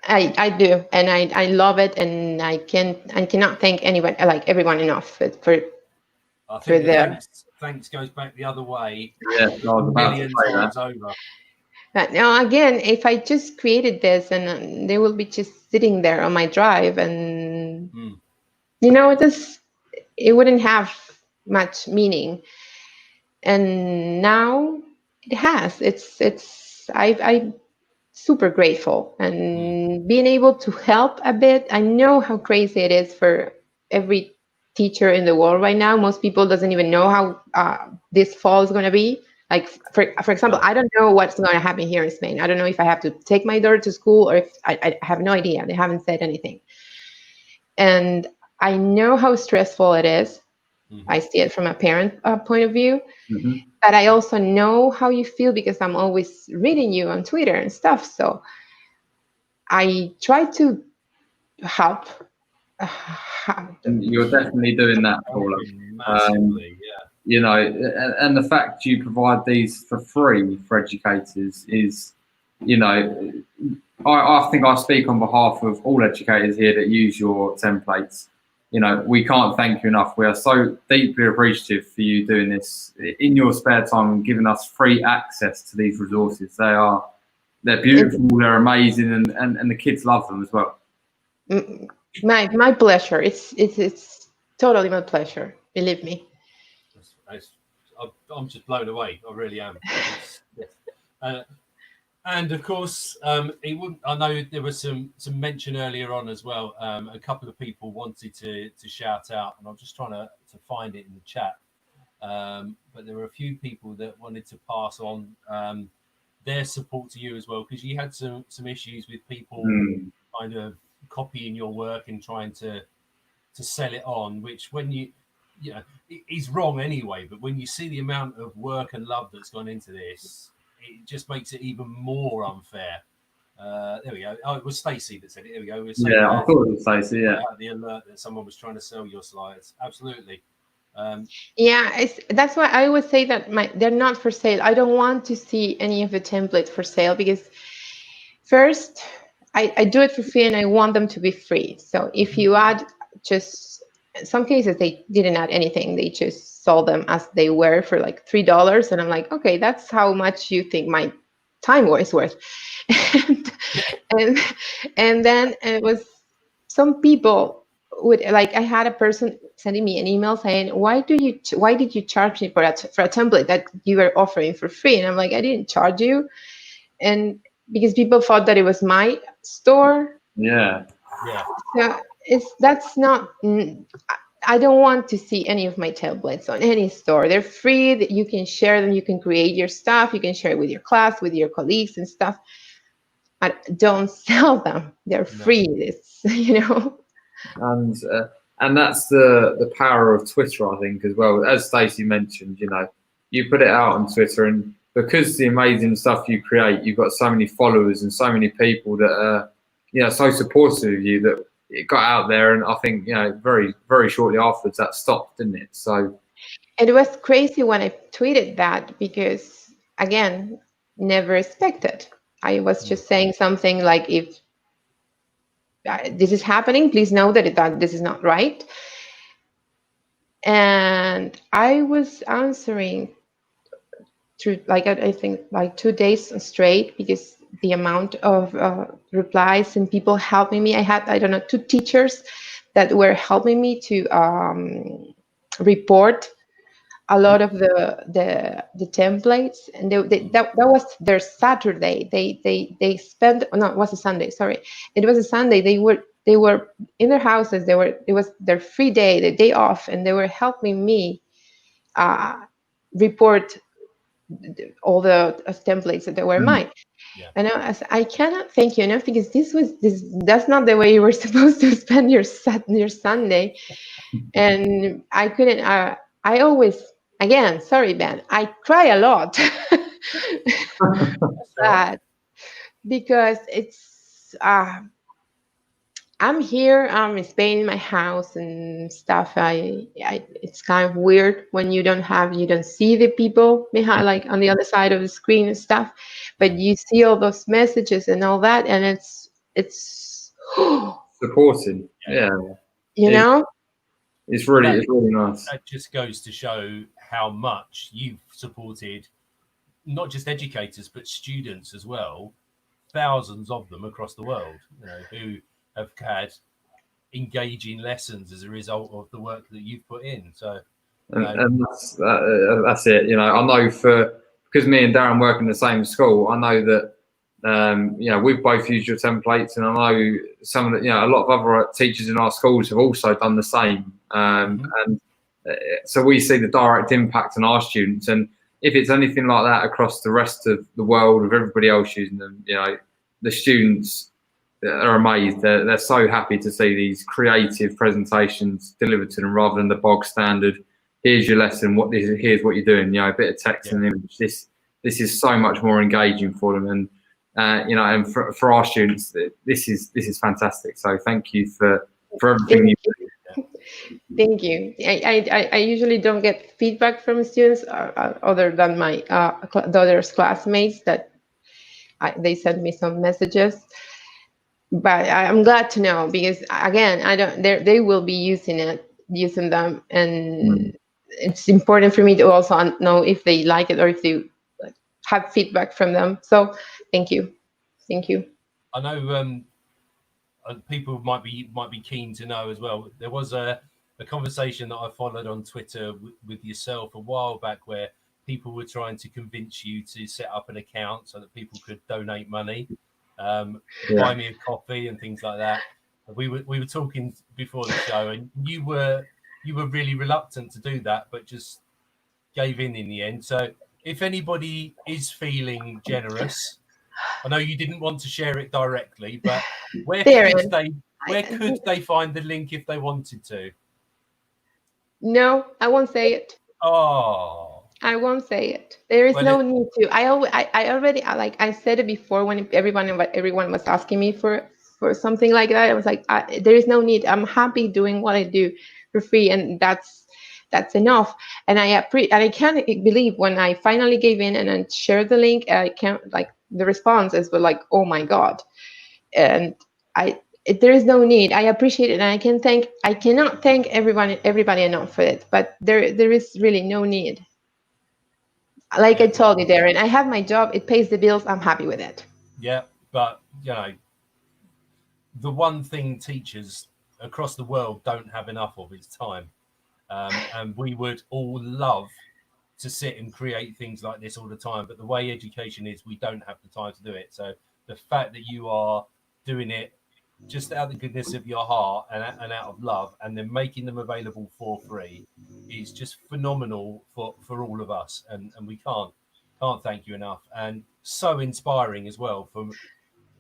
I do, and I love it, and I cannot thank anyone, like everyone, enough for I think the their. thanks goes back the other way, Yeah, I was a about to million say that. times over. But now again, if I just created this, and they will be just sitting there on my drive, and it wouldn't have much meaning. And now it has. I'm super grateful, and being able to help a bit. I know how crazy it is for every teacher in the world right now. Most people doesn't even know how this fall is going to be. Like for example, I don't know what's going to happen here in Spain. I don't know if I have to take my daughter to school, or if I have no idea. They haven't said anything, and I know how stressful it is. I see it from a parent point of view. Mm-hmm. But I also know how you feel because I'm always reading you on Twitter and stuff. So I try to help. You're definitely doing that, Paula. Massively, yeah. You know, and the fact you provide these for free for educators is, you know, I think I speak on behalf of all educators here that use your templates. You know, we can't thank you enough. We are so deeply appreciative for you doing this in your spare time and giving us free access to these resources. They're beautiful, they're amazing, and the kids love them as well. My pleasure. It's totally my pleasure. Believe me. I'm just blown away. I really am. And of course, it wouldn't. I know there was some mention earlier on as well. A couple of people wanted to shout out, and I'm just trying to find it in the chat. But there were a few people that wanted to pass on their support to you as well, because you had some issues with people kind of copying your work and trying to sell it on, which when is wrong anyway. But when you see the amount of work and love that's gone into this, it just makes it even more unfair. There we go. Oh, it was Stacey that said it. There we go. Yeah, I thought it was Stacey. Yeah, the alert that someone was trying to sell your slides. Absolutely. Yeah, that's why I always say that they're not for sale. I don't want to see any of the templates for sale because first, I do it for free and I want them to be free. So if you add just, in some cases they didn't add anything. They just sold them as they were for like $3. And I'm like, okay, that's how much you think my time was worth. and then it was some people would, like, I had a person sending me an email saying, why did you charge me for a template that you were offering for free? And I'm like, I didn't charge you. And because people thought that it was my store. Yeah. So that's not. I don't want to see any of my templates on any store. They're free. That you can share them. You can create your stuff. You can share it with your class, with your colleagues and stuff. But don't sell them. They're free. It's And that's the power of Twitter, I think, as well. As Stacey mentioned, you put it out on Twitter, and because the amazing stuff you create, you've got so many followers and so many people that are, so supportive of you that it got out there. And I think, very, very shortly afterwards that stopped, didn't it? So it was crazy when I tweeted that because, again, never expected. I was just saying something like, if this is happening, please know that this is not right. And I was answering through, like, I think like 2 days straight because the amount of replies and people helping me. I had, I don't know, 2 teachers that were helping me to report a lot of the templates, and that was their Saturday. They spent, no, it was a Sunday. Sorry, it was a Sunday. They were in their houses. It was their free day, the day off, and they were helping me report all the templates that were mine. And I cannot thank you enough because that's not the way you were supposed to spend your Sunday. And I couldn't. I always, again, sorry, Ben, I cry a lot. But because it's I'm here in Spain in my house and stuff. It's kind of weird when you don't see the people behind, like on the other side of the screen and stuff, but you see all those messages and all that, and it's Supporting. Yeah. you It- know. it's really nice. That just goes to show how much you've supported not just educators but students as well, thousands of them across the world, who have had engaging lessons as a result of the work that you've put in. So, And that's it. I know because me and Darren work in the same school, I know that we've both used your templates, and I know some of the, a lot of other teachers in our schools have also done the same. And so we see the direct impact on our students, and if it's anything like that across the rest of the world with everybody else using them, the students are amazed. They're so happy to see these creative presentations delivered to them rather than the bog standard. Here's your lesson. Here's what you're doing. A bit of text and an image. This is so much more engaging for them, and and for our students, this is fantastic. So thank you for everything you do. Thank you. I usually don't get feedback from students other than my daughter's classmates that they send me some messages. But I'm glad to know, because again, I don't. They will be using them, and it's important for me to also know if they like it or if they have feedback from them. So thank you. I know people might be keen to know as well. There was a conversation that I followed on Twitter with yourself a while back where people were trying to convince you to set up an account so that people could donate money, buy me a coffee and things like that. We were talking before the show, and you were really reluctant to do that, but just gave in the end. So if anybody is feeling generous, I know you didn't want to share it directly, but where could they find the link if they wanted to? No, I won't say it. Oh, I won't say it. There is no need to. I already, like I said it before when everyone was asking me for something like that. I was like, there is no need. I'm happy doing what I do for free, and that's enough. And I can't believe when I finally gave in and then shared the link. I can't, like, the responses were like, oh my god. And there is no need. I appreciate it, and I cannot thank everybody enough for it. But there is really no need. Like I told you, Darren, I have my job. It pays the bills. I'm happy with it. Yeah, but the one thing teachers across the world don't have enough of is time, and we would all love to sit and create things like this all the time. But the way education is, we don't have the time to do it. So the fact that you are doing it just out of the goodness of your heart and out of love, and then making them available for free, is just phenomenal for all of us. And we can't thank you enough. And so inspiring as well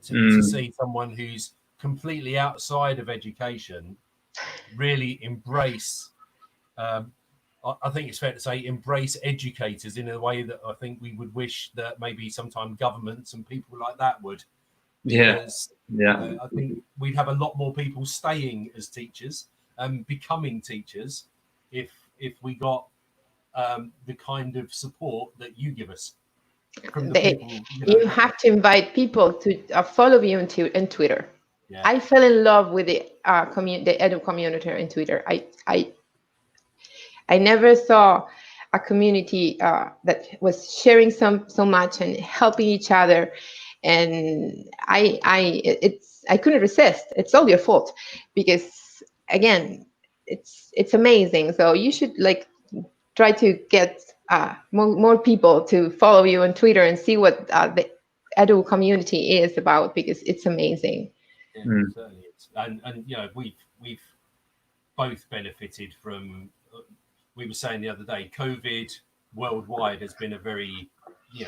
to see someone who's completely outside of education really embrace. I think it's fair to say embrace educators in a way that I think we would wish that maybe sometime governments and people like that would. Because I think we'd have a lot more people staying as teachers and becoming teachers if we got the kind of support that you give us from the people. You have to invite people to follow you on Twitter. Yeah. I fell in love with the edu community in Twitter. I never saw a community that was sharing so much and helping each other. And I couldn't resist. It's all your fault, because again, it's amazing. So you should try to get more people to follow you on Twitter and see what the edu community is about, because it's amazing. Yeah, certainly is. And we've both benefited from. We were saying the other day, COVID worldwide has been a very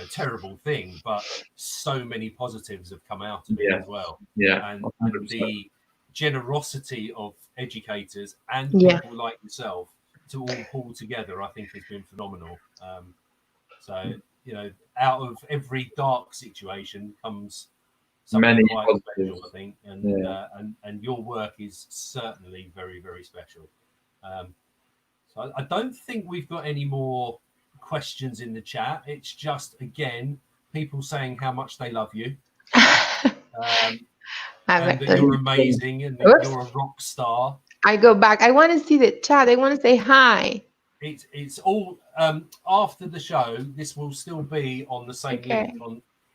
terrible thing, but so many positives have come out of it as well. Yeah, and the generosity of educators and people like yourself to all pull together, I think, has been phenomenal. So out of every dark situation comes something Many quite positives. special, I think, Yeah. and your work is certainly very, very special. So I don't think we've got any more questions in the chat. It's just, again, people saying how much they love you, and that you're amazing, and that Oops. you're a rock star. I go back. I want to see the chat. I want to say hi. It's all after the show. This will still be on the same link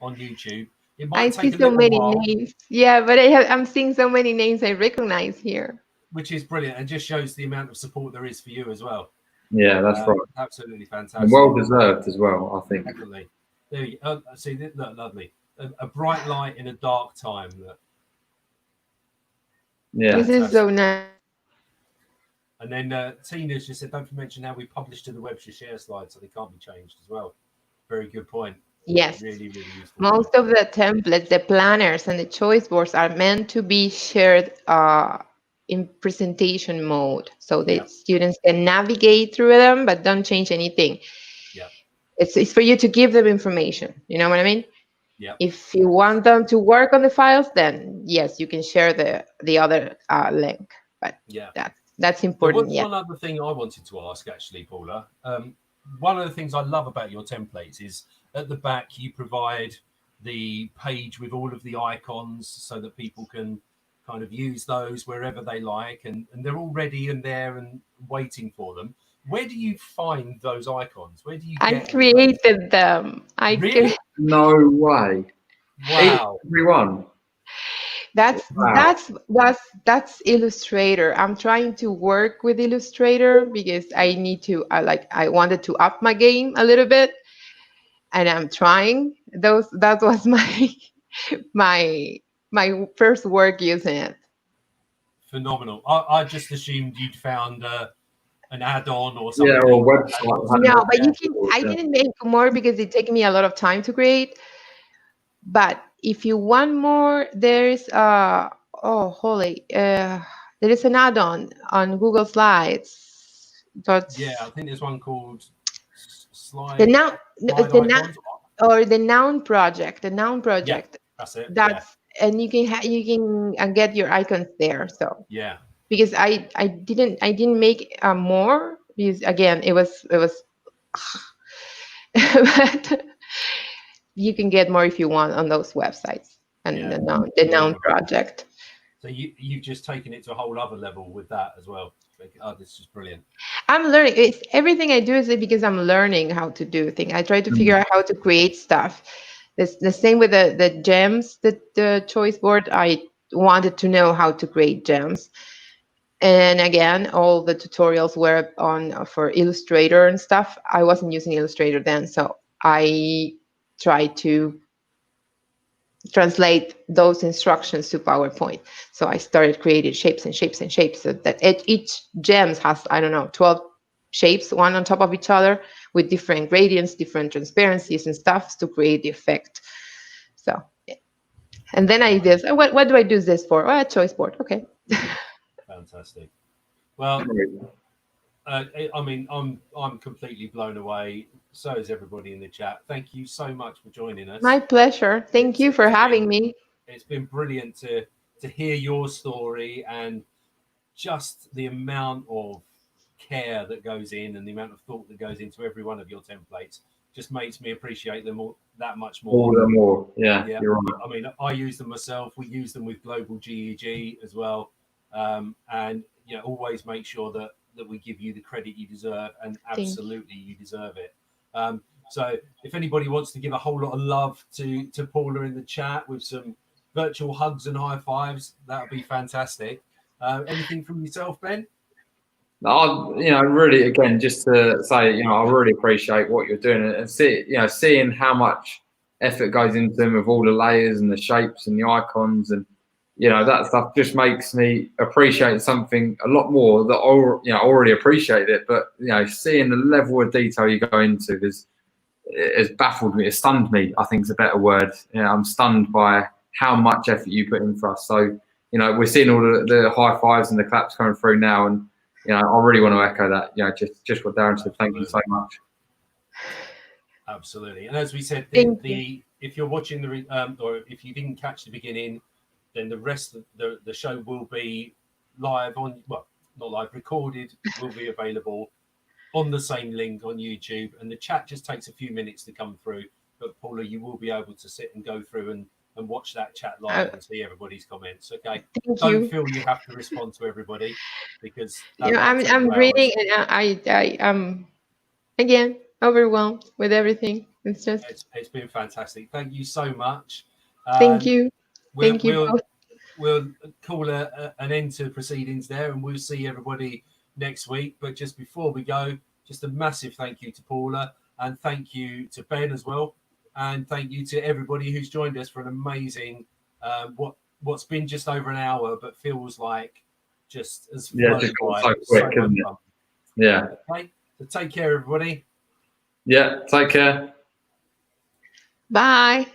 on YouTube. It might I take see a so little many while, names. Yeah, but I'm seeing so many names I recognize here. which is brilliant, and just shows the amount of support there is for you as well. Yeah, that's right. Absolutely fantastic. And well deserved as well, I think. Definitely. There you see, look, lovely. A bright light in a dark time. Look. Yeah. This is so nice. And then Tina's just said, don't mention how we publish to the web to share slides, so they can't be changed as well. Very good point. Yes. Really, really useful. Most of the templates, the planners, and the choice boards are meant to be shared in presentation mode, so that students can navigate through them, but don't change anything. Yeah. It's for you to give them information. You know what I mean? Yeah. If you want them to work on the files, then yes, you can share the other link. But yeah, that's important. One other thing I wanted to ask, actually, Paula. One of the things I love about your templates is at the back you provide the page with all of the icons so that people can kind of use those wherever they like, and they're all ready and there and waiting for them. Where do you find those icons? Where do you get I created them. Really? No way. Wow. Everyone. That's Illustrator. I'm trying to work with Illustrator because I need to. I wanted to up my game a little bit, and I'm trying. That was my first work using it. Phenomenal. I just assumed you'd found an add-on or something. Yeah, or a website. No, but you can. I didn't make more because it took me a lot of time to create. But if you want more, there's there is an add-on on Google Slides. Yeah, I think there's one called Slide. The Noun Project. The Noun Project. Yeah, that's it. And you can get your icons there. So yeah, because I didn't make more because again it was but you can get more if you want on those websites and the Noun Project. So you've just taken it to a whole other level with that as well. Oh, this is brilliant. I'm learning. Everything I do is because I'm learning how to do things. I try to figure out how to create stuff. It's the same with the gems, the choice board. I wanted to know how to create gems. And again, all the tutorials were for Illustrator and stuff. I wasn't using Illustrator then, so I tried to translate those instructions to PowerPoint. So I started creating shapes and shapes and shapes so that each gems has, 12 shapes, one on top of each other with different gradients, different transparencies and stuff to create the effect. So, and then I did, what do I do this for? Oh, a choice board. Okay. Fantastic. Well, I mean, I'm completely blown away. So is everybody in the chat. Thank you so much for joining us. My pleasure. Thank you for having me. It's been brilliant to hear your story and just the amount of care that goes in and the amount of thought that goes into every one of your templates just makes me appreciate them all that much more. All the more. Yeah, you're right. I mean, I use them myself. We use them with Global GEG as well. And always make sure that we give you the credit you deserve, and absolutely you deserve it. So if anybody wants to give a whole lot of love to Paula in the chat with some virtual hugs and high fives, that would be fantastic. Anything from yourself, Ben? Really, again, just to say, I really appreciate what you're doing and seeing how much effort goes into them with all the layers and the shapes and the icons, and that stuff just makes me appreciate something a lot more that I already appreciate it. But seeing the level of detail you go into has baffled me. It's stunned me, I think is a better word. I'm stunned by how much effort you put in for us. So we're seeing all the high fives and the claps coming through now, and I really want to echo that. Just what Darren said. Thank you so much. Absolutely. And as we said, if you're watching or if you didn't catch the beginning, then the rest of the show will be live on, well, not live, recorded, will be available on the same link on YouTube. And the chat just takes a few minutes to come through. But Paula, you will be able to sit and go through and watch that chat live and see everybody's comments. Okay. Don't feel you have to respond to everybody, because that might take I'm 2 reading hours. and I again overwhelmed with everything. It's just It's been fantastic. Thank you so much. thank you. Thank you both. We'll call an end to proceedings there, and we'll see everybody next week. But just before we go, just a massive thank you to Paula, and thank you to Ben as well, and thank you to everybody who's joined us for an amazing what's been just over an hour, but feels like just as flown by. So quick, isn't it? Yeah. Okay, so take care, everybody. Yeah, take care. Bye.